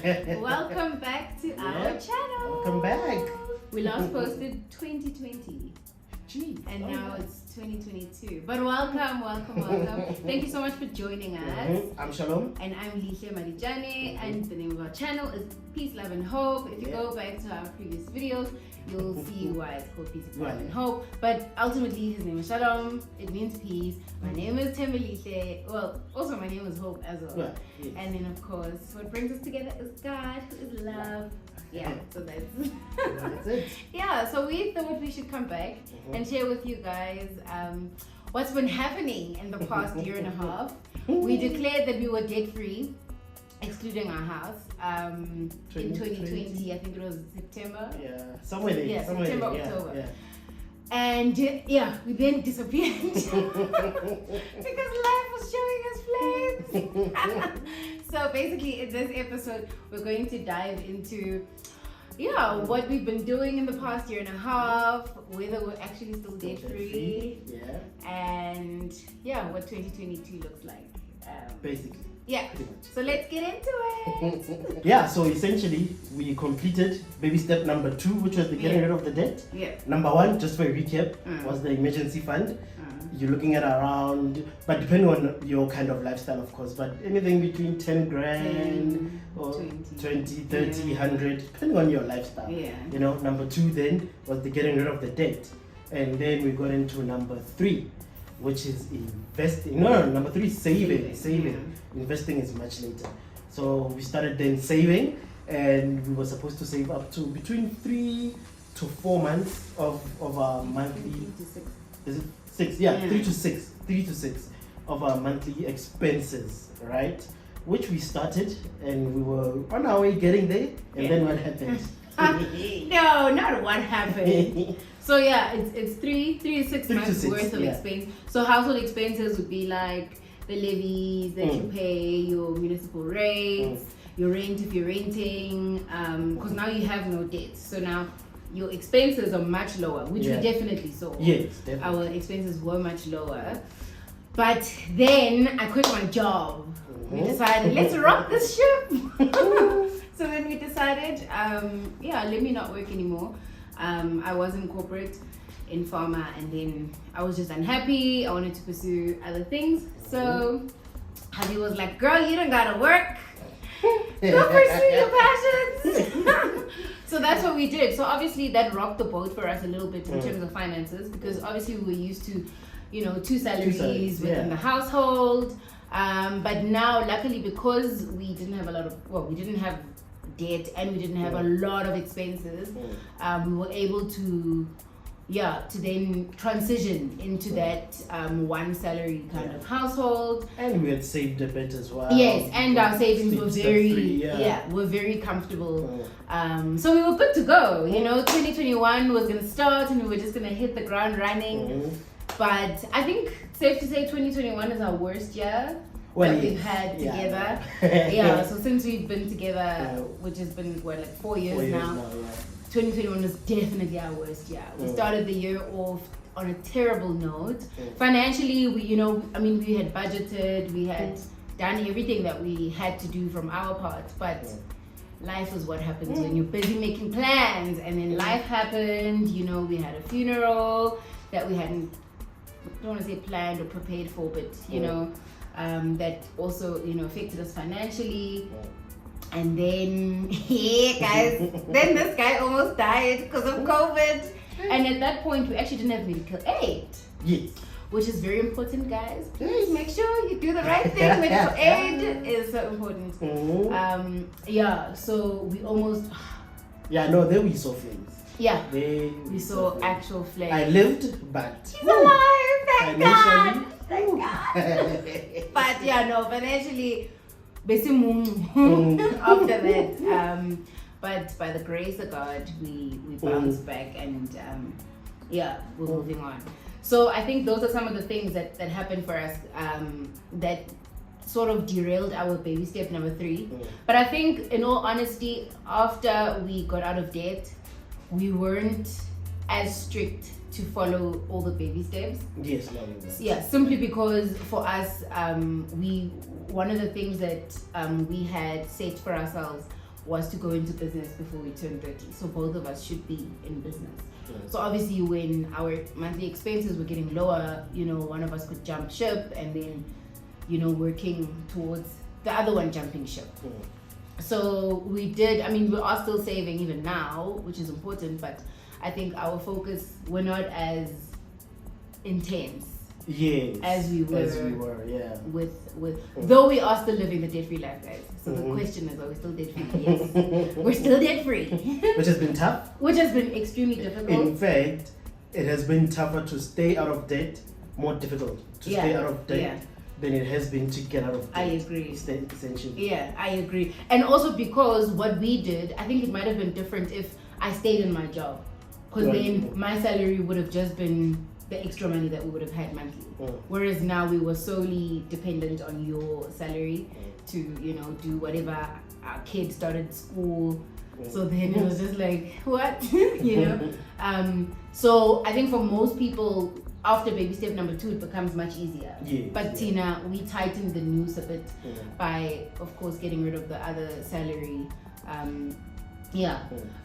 Welcome back to our channel. Welcome back. We last posted 2020. Gee, and now it's 2022. But welcome. Thank you so much for joining us. I'm Shalom. And I'm Lihle Marijane, and the name of our channel is Peace, Love and Hope. If you go back to our previous videos, you'll see why it's called Peace, Love and Hope. But ultimately, his name is Shalom. It means peace. My name is Lihle. Well, also my name is Hope as well. Yes. And then of course, what brings us together is God, who is love. Yeah, so that's it. Yeah, so we thought we should come back and share with you guys what's been happening in the past year and a half. We declared that we were debt free, excluding our house, in 2020. I think it was September. Yeah, somewhere there. Yeah, September, October. Yeah. And we then disappeared because life was showing us flames. So basically, in this episode, we're going to dive into what we've been doing in the past year and a half, whether we're actually still debt free, and what 2022 looks like. Basically. Yeah. So let's get into it. So essentially, we completed baby step number 2, which was the getting rid of the debt. Yeah. Number 1, just for a recap, was the emergency fund. You're looking at around, but depending on your kind of lifestyle, of course, but anything between 10 grand or 20, 30, 100, depending on your lifestyle. Yeah. You know, number 2 then was the getting rid of the debt. And then we got into number 3, which is investing. No, number 3 is saving. Yeah. Investing is much later. So we started then saving, and we were supposed to save up to between 3 to 4 months of our monthly. 3 to 6. Is it 6? Yeah, 3 to 6. 3 to 6 of our monthly expenses, right? Which we started, and we were on our way getting there, and then what happened? No, not what happened. So it's 3 to 6 months worth of expense. So household expenses would be like the levies that you pay, your municipal rates, your rent if you're renting, because now you have no debt. So now your expenses are much lower, which we definitely saw. Yes, definitely. Our expenses were much lower. But then I quit my job. We decided, let's rock this ship. So then we decided, let me not work anymore. I was in corporate, in pharma, and then I was just unhappy. I wanted to pursue other things. So Hadi was like, girl, you don't gotta work. Go pursue your passions. So that's what we did. So obviously that rocked the boat for us a little bit in terms of finances, because obviously we were used to, 2 salaries within the household. But now, luckily, because we didn't have we didn't have debt and we didn't have a lot of expenses, we were able to then transition into that 1 salary kind of household. And we had saved a bit as well. Yes, and our savings were very comfortable. So we were good to go. 2021 was going to start and we were just going to hit the ground running. But I think safe to say 2021 is our worst year that we've had together. So since we've been together, which has been 4 years now, 2021 was definitely our worst year. We started the year off on a terrible note. Financially, we had budgeted, we had done everything that we had to do from our part, but life is what happens when you're busy making plans, and then life happened. We had a funeral that we hadn't, I don't want to say planned or prepared for, but that also affected us financially. And then then this guy almost died because of COVID. And at that point we actually didn't have medical aid. Yes. Which is very important, guys. Please make sure you do the right thing. Medical aid is so important. So we almost there we saw flames. We saw actual flames. I lived, but he's alive, thank God. But financially after that, but by the grace of God, we bounced back, and we're moving on. So I think those are some of the things that happened for us that sort of derailed our baby step number 3. But I think, in all honesty, after we got out of debt, we weren't as strict to follow all the baby steps. Yes, simply because for us, one of the things that we had set for ourselves was to go into business before we turned 30. So both of us should be in business. So obviously when our monthly expenses were getting lower, one of us could jump ship and then, working towards the other one jumping ship. So we did, we are still saving even now, which is important, but I think our focus, we're not as intense as we were, yeah. With though we are still living the debt-free life, guys. So the question is, are we still debt-free? Yes, we're still debt-free. Which has been tough. Which has been extremely difficult. In fact, it has been tougher to stay out of debt, more difficult to stay out of debt than it has been to get out of debt. I agree. Essentially. Yeah, I agree. And also because what we did, I think it might have been different if I stayed in my job. Because then my salary would have just been the extra money that we would have had monthly. Whereas now we were solely dependent on your salary to, do whatever. Our kids started school. So then it was just like, what? So I think for most people, after baby step number 2, it becomes much easier. But Tina, we tightened the noose a bit by, of course, getting rid of the other salary.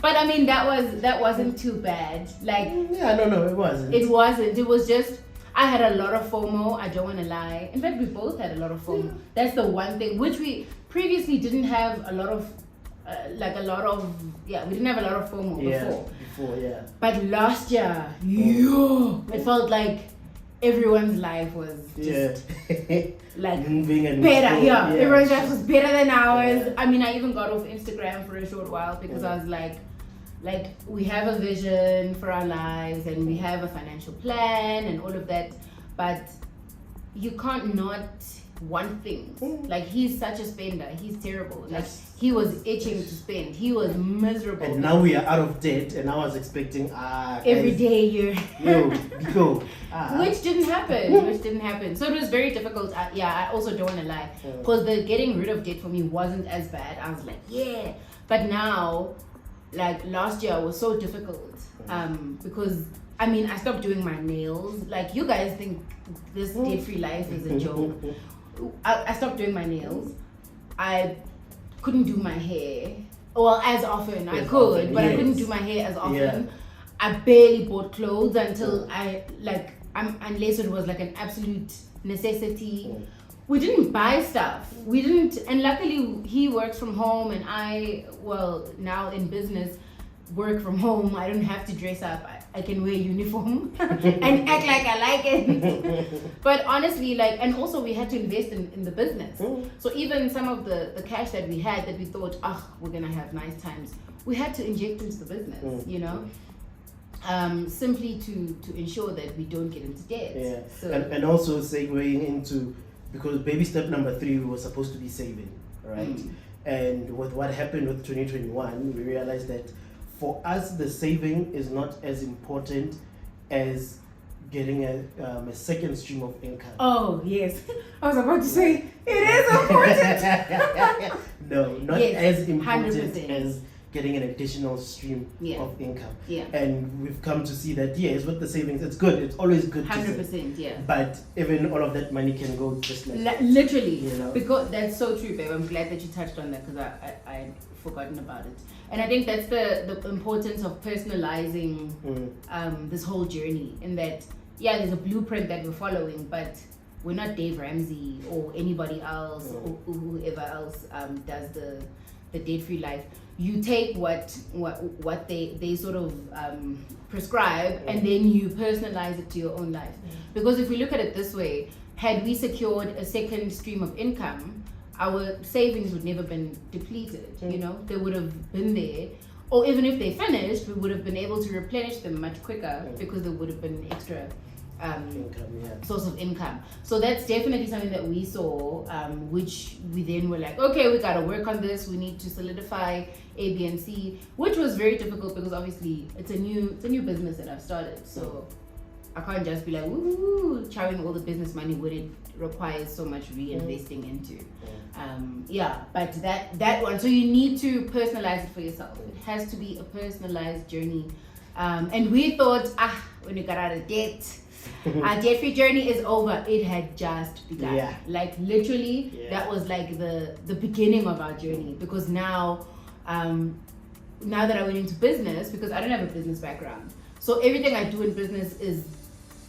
But that wasn't too bad. No, it wasn't. It wasn't. It was just, I had a lot of FOMO. I don't want to lie. In fact, we both had a lot of FOMO. That's the one thing which we previously didn't have a lot of. We didn't have a lot of FOMO before. But last year, it felt like everyone's life was just like moving and better. Everyone's life was better than ours. I even got off Instagram for a short while because I was like we have a vision for our lives and we have a financial plan and all of that, but you can't not want things. Like, he's such a spender. He's terrible. Like, he was itching to spend. He was miserable. And now we are out of debt, and I was expecting every day you're go. Which didn't happen. So it was very difficult. I also don't want to lie, because the getting rid of debt for me wasn't as bad. I was like, but now, like last year was so difficult because I stopped doing my nails. Like, you guys think this debt-free life is a joke. I stopped doing my nails. I couldn't do my hair. Well, as often. I could, but I couldn't do my hair as often. I barely bought clothes until unless it was like an absolute necessity. We didn't buy stuff. We didn't, and luckily he works from home and now in business, work from home. I don't have to dress up. I can wear uniform and act like I like it. But honestly, and also we had to invest in the business. So even some of the cash that we had that we thought, we're gonna have nice times, we had to inject into the business, simply to ensure that we don't get into debt. So, and also segueing into, because baby step number 3, we were supposed to be saving, right? And with what happened with 2021, we realized that for us, the saving is not as important as getting a second stream of income. Oh, yes. I was about to say, it is important. No, not as important 100%. As getting an additional stream of income. And we've come to see that, with the savings, it's good. It's always good 100%, But even all of that money can go just like literally. Because that's so true, babe. I'm glad that you touched on that, because I'd forgotten about it. And I think that's the importance of personalizing this whole journey, in that, there's a blueprint that we're following, but we're not Dave Ramsey or anybody else or whoever else does the debt-free life. You take what they sort of prescribe, and then you personalize it to your own life. Because if we look at it this way, had we secured a second stream of income, our savings would never been depleted. They would have been there, or even if they finished, we would have been able to replenish them much quicker because there would have been extra source of income. So that's definitely something that we saw, which we then were like, okay, we got to work on this. We need to solidify A, B, and C, which was very difficult because obviously it's a new business that I've started. So I can't just be like, woo, chowing all the business money when it requires so much reinvesting into. But that one, so you need to personalize it for yourself. It has to be a personalized journey. And we thought, when we got out of debt, our debt-free journey is over. It had just begun. Like, literally, that was like the beginning of our journey, because now now that I went into business, because I don't have a business background, so everything I do in business is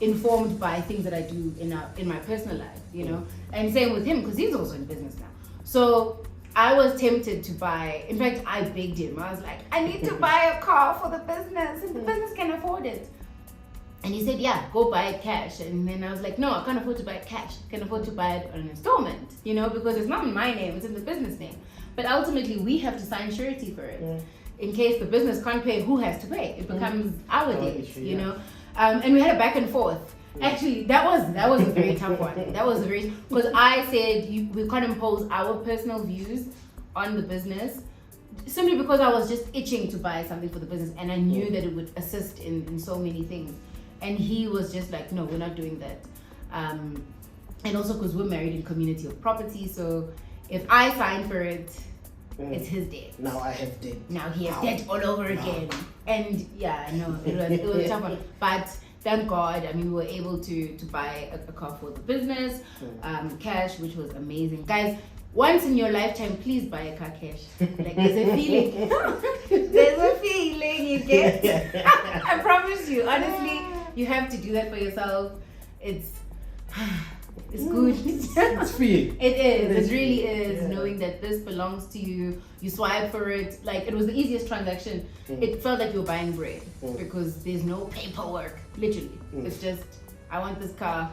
informed by things that I do in my personal life, you know. And same with him, because he's also in business now. So I was tempted to buy. In fact, I begged him. I was like, I need to buy a car for the business, and the business can afford it. And he said, yeah, go buy it cash. And then I was like, no, I can't afford to buy it cash. I can afford to buy it on an installment, you know, because it's not in my name, it's in the business name. But ultimately, we have to sign surety for it. In case the business can't pay, who has to pay? It becomes our debt, you know. And we had a back and forth. Actually, that was a very tough one. That was a very, because I said we can't impose our personal views on the business, simply because I was just itching to buy something for the business, and I knew that it would assist in so many things. And he was just like, no, we're not doing that. And also because we're married in community of property, so if I sign for it, it's his debt. Now I have debt. Now he has debt all over again. And yeah, no, it was a tough one. But thank God, I mean, we were able to buy a car for the business, cash, which was amazing. Guys, once in your lifetime, please buy a car cash. Like, there's a feeling. There's a feeling you get. I promise you, honestly, you have to do that for yourself. It's good. It's free. It is. It really is. Knowing that this belongs to you. You swipe for it. Like, it was the easiest transaction. It felt like you were buying bread because there's no paperwork. Literally. It's just, I want this car.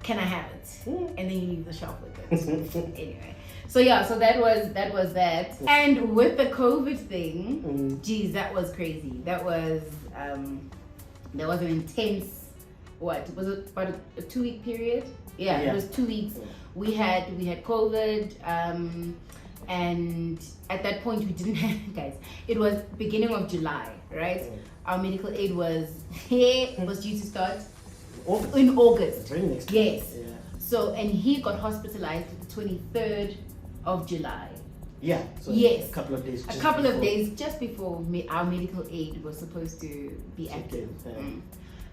Can I have it? And then you leave the shop with it. Anyway. So yeah, so that was that. And with the COVID thing, geez, that was crazy. That was an intense, what was it, about a 2-week period? Yeah, it was 2 weeks. We had COVID, and at that point we didn't have, guys, it was beginning of July, right? Our medical aid was due to start in August. Yes. Yeah. So, and he got hospitalized the 23rd of July. Yeah. So yes. A couple of days just before our medical aid was supposed to be active.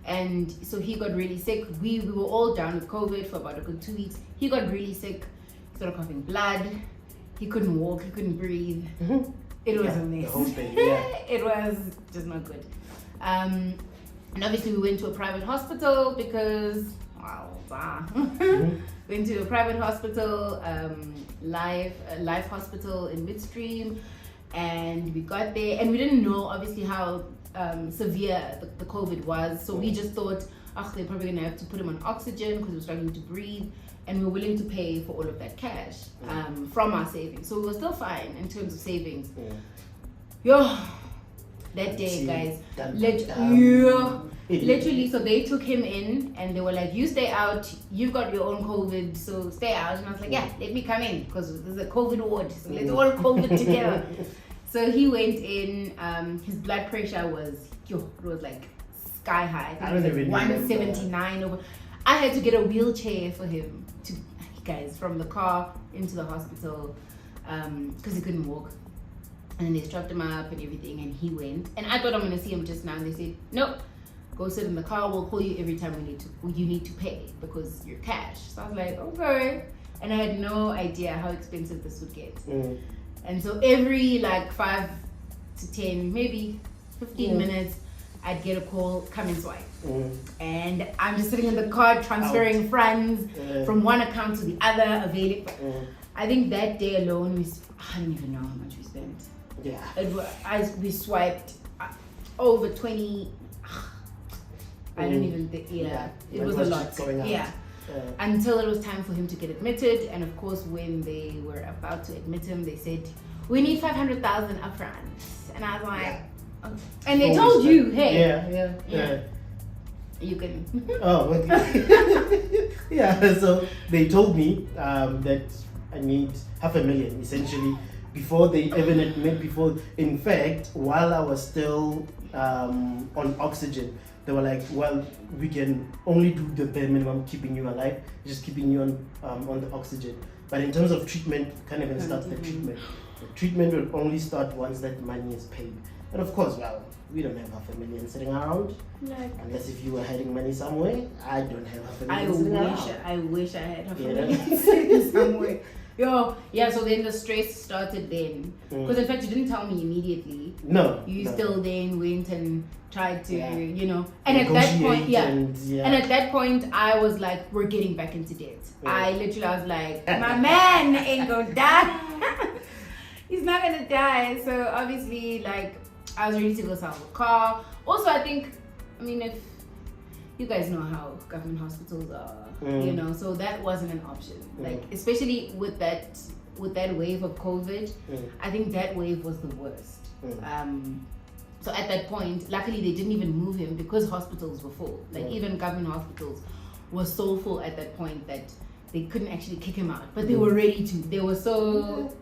And so he got really sick. We were all down with COVID for about a good 2 weeks. He got really sick, started coughing blood. He couldn't walk, he couldn't breathe. It was a mess. The whole thing, It was just not good. And obviously we went to a private hospital because, went to a private hospital, Life Hospital in Midstream, and we got there, and we didn't know obviously how severe the COVID was, so we just thought, they're probably gonna have to put him on oxygen because he was struggling to breathe, and we were willing to pay for all of that cash from our savings. So we were still fine in terms of savings. That day, guys, literally, so they took him in and they were like, you stay out, you've got your own COVID, so stay out. And I was like, yeah, let me come in because there's a COVID ward, so let's all COVID together. So he went in, his blood pressure was, it was like sky high. I don't even 179 over. I had to get a wheelchair for him from the car into the hospital because he couldn't walk. And then they strapped him up and everything, and he went. And I thought I'm gonna see him just now, and they said, nope, go sit in the car. We'll call you every time you need to pay because you're cash. So I was like, okay. And I had no idea how expensive this would get. And so every 5 to 10, maybe 15 minutes, I'd get a call, come and swipe. And I'm just sitting in the car transferring funds from one account to the other, available. I think that day alone, I don't even know how much we spent. Yeah. We swiped over 20. I don't even think. Yeah, it was a lot. Yeah. Until it was time for him to get admitted, and of course, when they were about to admit him, they said, "We need 500,000 upfront." And I was like, okay. And they told you, "Hey, yeah, you can." Oh, okay. Yeah. So they told me that I need 500,000 essentially. Before they even admit, in fact, while I was still on oxygen, they were like, well, we can only do the bare minimum, keeping you alive, just keeping you on the oxygen. But in terms of treatment, can't even start the treatment. The treatment will only start once that money is paid. And of course, well, we don't have 500,000 sitting around. Unless if you were hiding money somewhere. I don't have 500,000 sitting around. I wish I had 500,000 sitting somewhere. So then the stress started then. Because in fact, you didn't tell me immediately. No. You still then went and tried to, and at that point, and at that point, I was like, we're getting back into debt. I was like, my man ain't gonna die. He's not gonna die. So obviously, like, I was ready to go sell a car. Also, if you guys know how government hospitals are, so that wasn't an option. Like, especially with that wave of COVID, I think that wave was the worst. So at that point, luckily they didn't even move him because hospitals were full. Like, even government hospitals were so full at that point that they couldn't actually kick him out. But they were ready to. They were so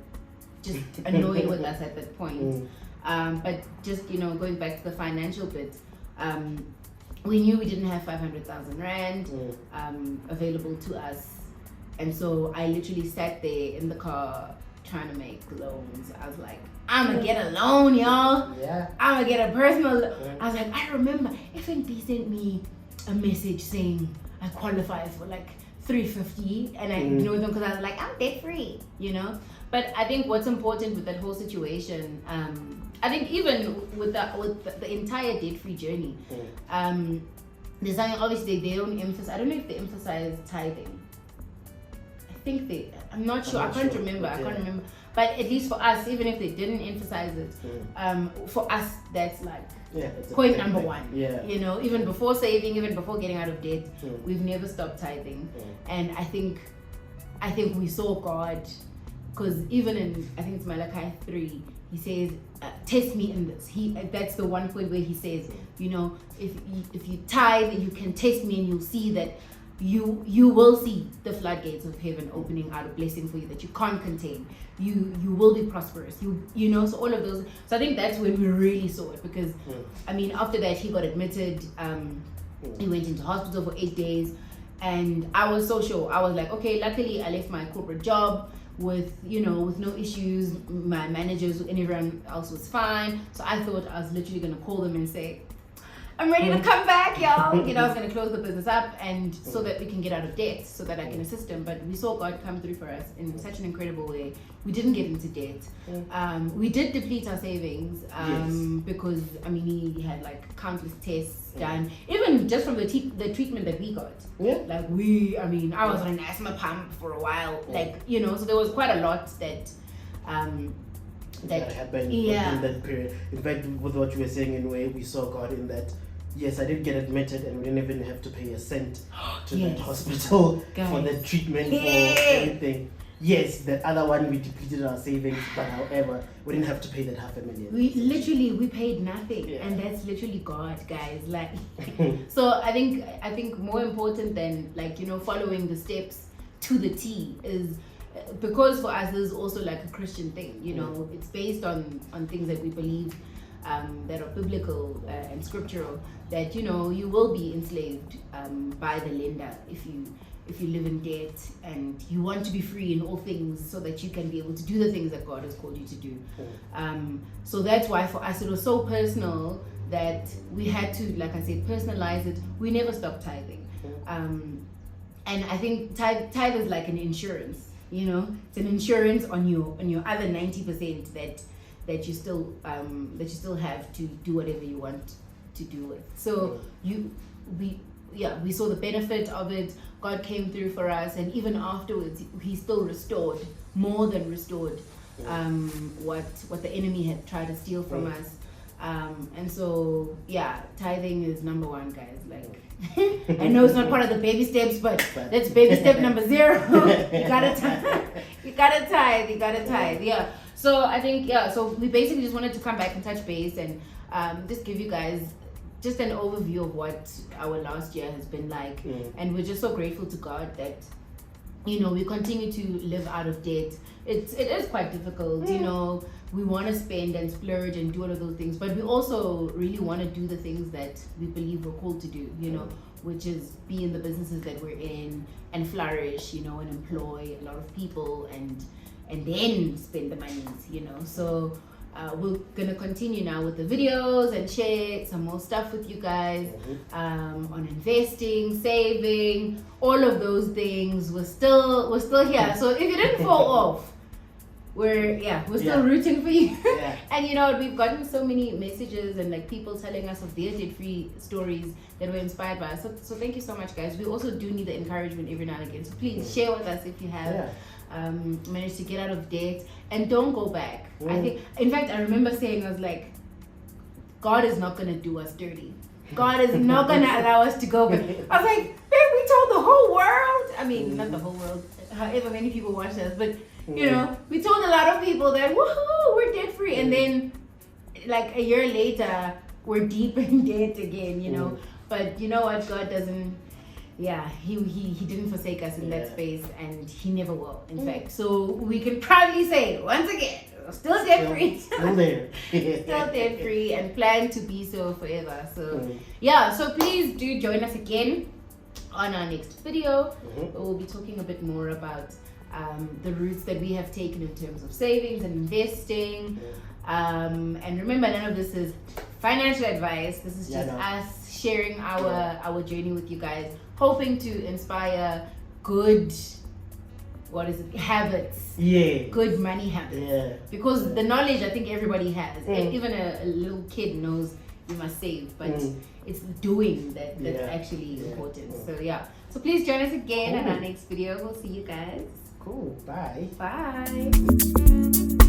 just annoyed with us at that point. But just, going back to the financial bit, we knew we didn't have 500,000 Rand available to us. And so I literally sat there in the car trying to make loans. I was like, I'm gonna get a loan, y'all. Yeah. I'm gonna get a personal loan. I was like, I remember FNB sent me a message saying I qualify for like 350, and I ignored them because I was like, I'm debt free, But I think what's important with that whole situation, I think even with the entire debt free journey, there's something obviously they don't emphasize. I don't know if they emphasize tithing. I think I'm not sure. I can't remember. But at least for us, even if they didn't emphasize it, for us, that's like point number one. Yeah. Even before saving, even before getting out of debt, we've never stopped tithing. And I think we saw God, because even in, I think it's Malachi 3, he says, test me in this. That's the one point where he says, if you tithe, you can test me and you'll see that you will see the floodgates of heaven opening out a blessing for you that you can't contain. You will be prosperous. So all of those. So I think that's when we really saw it, because after that he got admitted. He went into hospital for 8 days, and I was so sure. I was like, okay, luckily I left my corporate job with no issues. My managers and everyone else was fine. So I thought I was literally gonna call them and say, I'm ready to come back, y'all. I was going to close the business up, and so that we can get out of debt, so that I can assist them. But we saw God come through for us in such an incredible way. We didn't get into debt. We did deplete our savings because, he had like countless tests done, even just from the treatment that we got. Yeah. Like I was on an asthma pump for a while. So there was quite a lot that happened in that period. In fact, with what you were saying, in a way, we saw God in that. Yes, I did get admitted, and we didn't even have to pay a cent to that hospital for the treatment, for everything. Yes, that other one we depleted our savings, but however, we didn't have to pay that 500,000. We paid nothing, and that's literally God, guys. Like, so I think more important than following the steps to the T is, because for us this is also like a Christian thing. It's based on things that we believe that are biblical and scriptural. That you will be enslaved by the lender if you live in debt, and you want to be free in all things so that you can be able to do the things that God has called you to do. So that's why for us it was so personal that we had to, like I said, personalize it. We never stopped tithing, and I think tithe is like an insurance. It's an insurance on your other 90% that you still have to do whatever you want to do with. So we saw the benefit of it. God came through for us, and even afterwards he still restored, more than restored, what the enemy had tried to steal from us. And so tithing is number one, guys. Like, I know it's not part of the baby steps, but that's baby step number 0. You gotta tithe. Yeah. So I think so we basically just wanted to come back and touch base and just give you guys just an overview of what our last year has been like. And we're just so grateful to God that we continue to live out of debt. It is quite difficult. We want to spend and splurge and do all of those things, but we also really want to do the things that we believe we're called to do, which is be in the businesses that we're in and flourish, and employ a lot of people and then spend the monies, So we're gonna continue now with the videos and share some more stuff with you guys on investing, saving, all of those things. We're still here. So if you didn't fall off, we're still rooting for you. And you know, we've gotten so many messages and like people telling us of their debt-free stories that we're inspired by. So thank you so much, guys. We also do need the encouragement every now and again. So please share with us if you have managed to get out of debt, and don't go back. I think, in fact, I remember saying, I was like, God is not gonna do us dirty. God is not gonna allow us to go back. I was like, babe, we told the whole world. I mean, not the whole world, however many people watch us, but you know, we told a lot of people that woohoo, we're debt free, and then like a year later, we're deep in debt again. You know, but you know what? God doesn't. Yeah, he didn't forsake us in that space, and he never will. In fact, so we can proudly say once again, we're still debt free, still there, still debt free, and plan to be so forever. So so please do join us again on our next video. We'll be talking a bit more about the routes that we have taken in terms of savings and investing. And remember, none of this is financial advice. This is just us sharing our journey with you guys, hoping to inspire good habits, good money habits, because the knowledge I think everybody has, even a little kid knows you must save, but it's doing that's actually important. So please join us again in our next video. We'll see you guys. Cool. Bye. Bye.